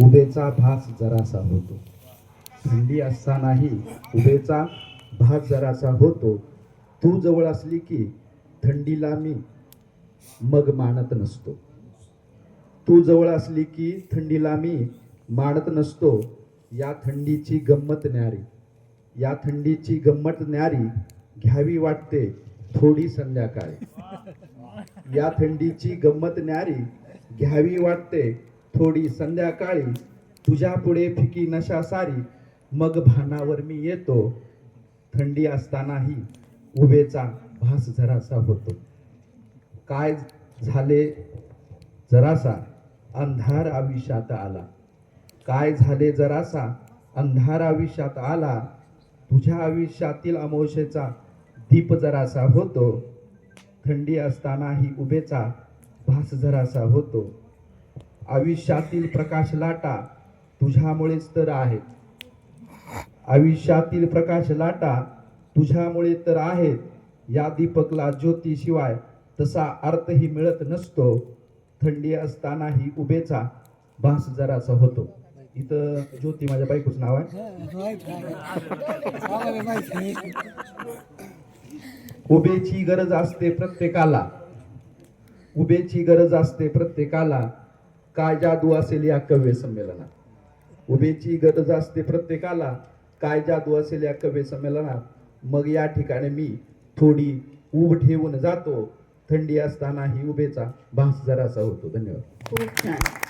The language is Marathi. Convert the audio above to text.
उभेचा भास जरासा होतो. थंडी असतानाही उभेचा भास जरासा होतो. तू जवळ असली की थंडीला मी मग मानत नसतो. तू जवळ असली की थंडीला मी मानत नसतो. या थंडीची गंमत न्यारी, या थंडीची गंमत न्यारी घ्यावी वाटते थोडी संध्याकाळी. या थंडीची गंमत न्यारी घ्यावी वाटते थोडी संध्याकाळी. तुझ्या पुढे फिकी नशा सारी मग भानावर मी येतो. थंडी असतानाही उभेचा भास जरासा होतो. काय झाले जरासा अंधार आयुष्यात आला. काय झाले जरासा अंधार आयुष्यात आला. तुझ्या आयुष्यातील अमावस्येचा दीप जरासा होतो. थंडी असतानाही उभेचा भास जरासा होतो. आयुष्यातील प्रकाश लाटा तुझ्यामुळेच तर आहेत. आयुष्यातील प्रकाश लाटा तुझ्यामुळे तर आहेत. या दीपकला ज्योतीशिवाय तसा अर्थही मिळत नसतो. थंडी असतानाही उभेचा भास जरासा होतो. इथं ज्योती माझ्या बायकोचं नाव आहे. उभेची गरज असते प्रत्येकाला. उभेची गरज असते प्रत्येकाला. काय जादू असेल या कव्य संमेलनात. उभेची गरज असते प्रत्येकाला. काय जादू असेल या कव्य संमेलनात. मग या ठिकाणी मी थोडी उभ ठेवून जातो. थंडी असतानाही उभेचा भास जरासा होतो. धन्यवाद. खूप छान.